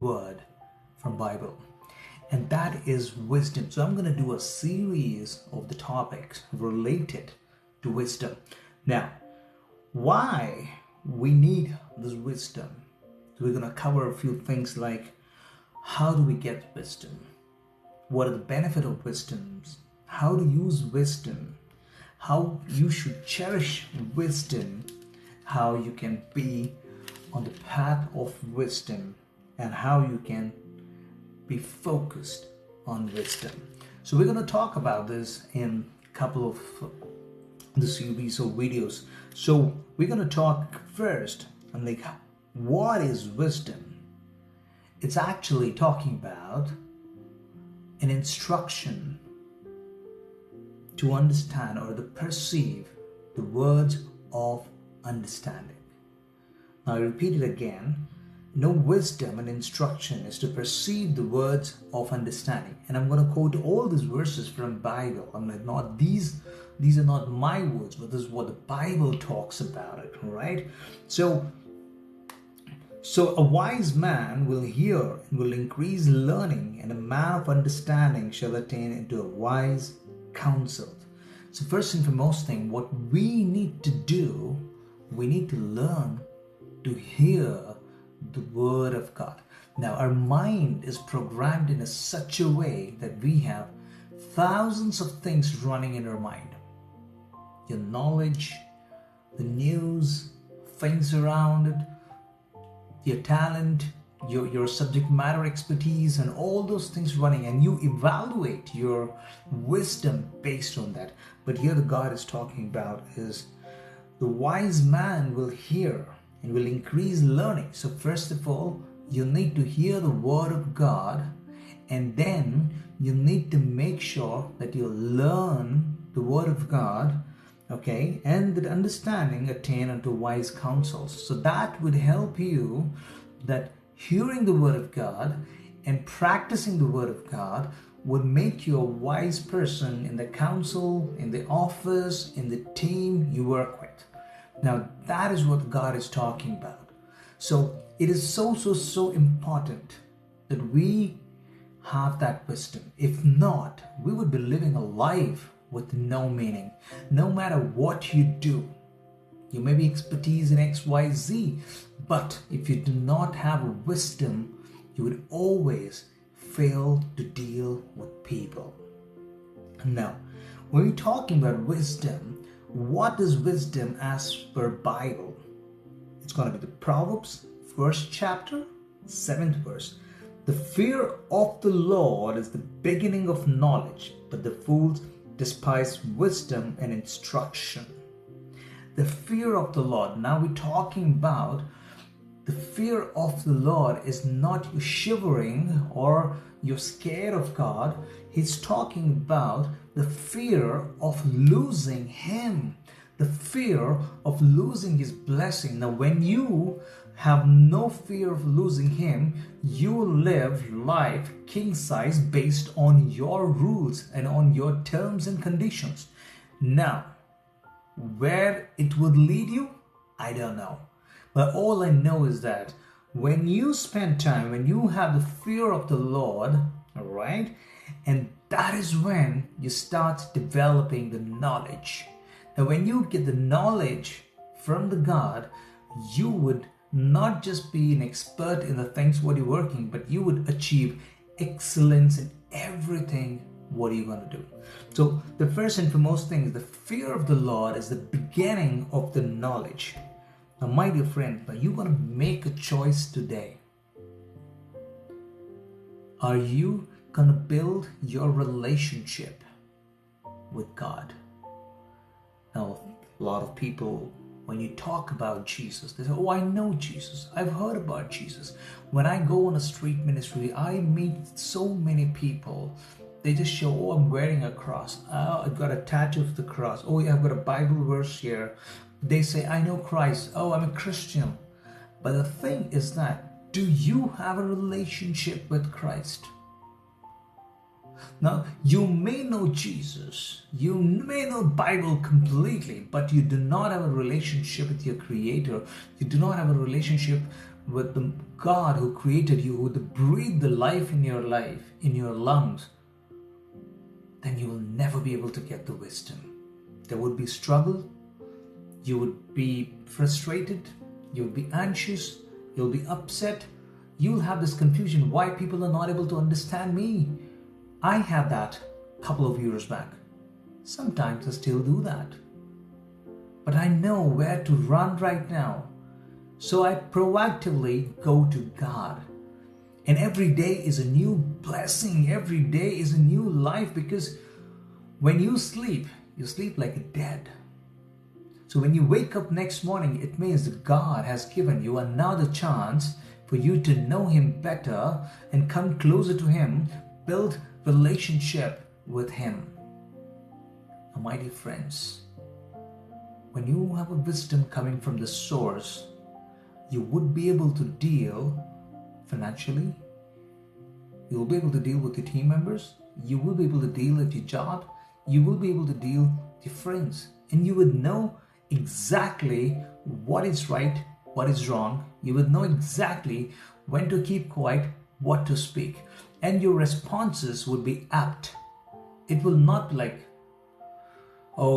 word from Bible, and that is wisdom. So I'm going to do a series of the topics related to wisdom. Now, why we need this wisdom? So we're going to cover a few things like how do we get wisdom? What are the benefits of wisdom? How to use wisdom? How you should cherish wisdom? How you can be on the path of wisdom, and how you can be focused on wisdom. So we're going to talk about this in a couple of the series of videos. So we're going to talk first on like what is wisdom. It's actually talking about an instruction to understand or to perceive the words of understanding. Now I repeat it again. No, wisdom and instruction is to perceive the words of understanding. And I'm going to quote all these verses from Bible. I'm like, not these are not my words, but this is what the Bible talks about it, right? So a wise man will hear and will increase learning, and a man of understanding shall attain into a wise counsel. So first and foremost thing, what we need to do, we need to learn to hear the word of God. Now our mind is programmed in such a way that we have thousands of things running in our mind. Your knowledge, the news, things around it, your talent, your subject matter expertise, and all those things running, and you evaluate your wisdom based on that. But here the God is talking about is the wise man will hear and will increase learning. So first of all, you need to hear the word of God, and then you need to make sure that you learn the word of God, okay, and that understanding attain unto wise counsels. So that would help you, that hearing the word of God and practicing the word of God would make you a wise person in the council, in the office, in the team you work with. Now that is what God is talking about. So it is so important that we have that wisdom. If not, we would be living a life with no meaning. No matter what you do, you may be expertise in X, Y, Z, but if you do not have wisdom, you would always fail to deal with people. Now, when we're talking about wisdom, what is wisdom as per Bible? It's going to be the Proverbs, 1st chapter, 7th verse. The fear of the Lord is the beginning of knowledge, but the fools despise wisdom and instruction. The fear of the Lord. Now we're talking about the fear of the Lord is not you shivering or you're scared of God. He's talking about the fear of losing Him, the fear of losing His blessing. Now, when you have no fear of losing Him, you live life king size based on your rules and on your terms and conditions. Now, where it would lead you, I don't know. But all I know is that when you spend time, when you have the fear of the Lord, all right, and that is when you start developing the knowledge. Now, when you get the knowledge from the God, you would not just be an expert in the things what you're working, but you would achieve excellence in everything what are you going to do. So the first and foremost thing is the fear of the Lord is the beginning of the knowledge. Now, my dear friend, are you going to make a choice today? Are you going to build your relationship with God? Now, a lot of people, when you talk about Jesus, they say, oh, I know Jesus. I've heard about Jesus. When I go on a street ministry, I meet so many people. They just show, oh, I'm wearing a cross. Oh, I've got a tattoo of the cross. Oh, yeah, I've got a Bible verse here. They say, I know Christ. Oh, I'm a Christian. But the thing is that, do you have a relationship with Christ? Now, you may know Jesus, you may know Bible completely, but you do not have a relationship with your Creator. You do not have a relationship with the God who created you, who breathed the life in your life, in your lungs, then you will never be able to get the wisdom. There would be struggle, you would be frustrated, you would be anxious, you'll be upset, you'll have this confusion why people are not able to understand me. I had that a couple of years back. Sometimes I still do that. But I know where to run right now. So I proactively go to God. And every day is a new blessing. Every day is a new life, because when you sleep like a dead. So when you wake up next morning, it means that God has given you another chance for you to know Him better and come closer to Him, build relationship with Him. Now, my dear friends, when you have a wisdom coming from the source, you would be able to deal financially. You will be able to deal with your team members. You will be able to deal at your job. You will be able to deal with your friends. And you would know exactly what is right, what is wrong. You would know exactly when to keep quiet, what to speak. And your responses would be apt. It will not be like,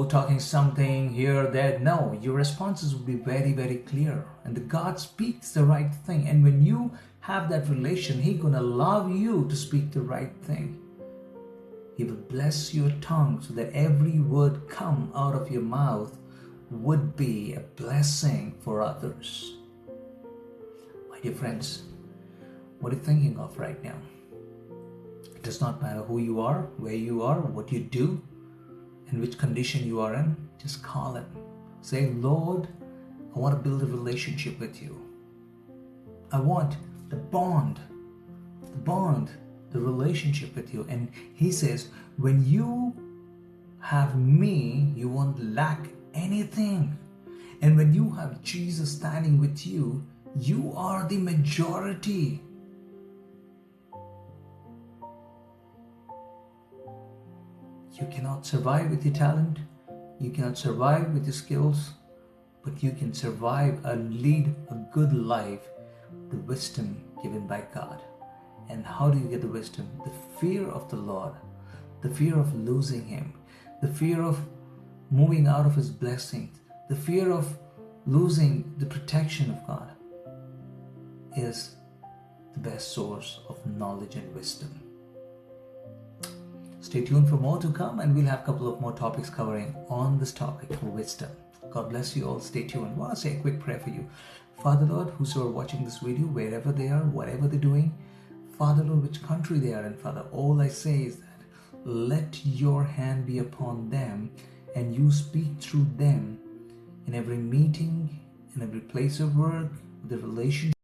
talking something here, there. No, your responses will be very, very clear. And the God speaks the right thing. And when you have that relation, He's going to allow you to speak the right thing. He will bless your tongue so that every word come out of your mouth would be a blessing for others. My dear friends, what are you thinking of right now? It does not matter who you are, where you are, what you do, in which condition you are in. Just call Him. Say, Lord, I want to build a relationship with you. I want the bond, the relationship with you. And He says, when you have me, you won't lack anything. And when you have Jesus standing with you, you are the majority. You cannot survive with your talent. You cannot survive with your skills. But you can survive and lead a good life with the wisdom given by God. And how do you get the wisdom? The fear of the Lord. The fear of losing Him. The fear of moving out of His blessings. The fear of losing the protection of God is the best source of knowledge and wisdom. Stay tuned for more to come, and we'll have a couple of more topics covering on this topic of wisdom. God bless you all. Stay tuned. I want to say a quick prayer for you. Father Lord, whosoever watching this video, wherever they are, whatever they're doing, Father Lord, which country they are in, Father, all I say is that let your hand be upon them and you speak through them in every meeting, in every place of work, the relationship.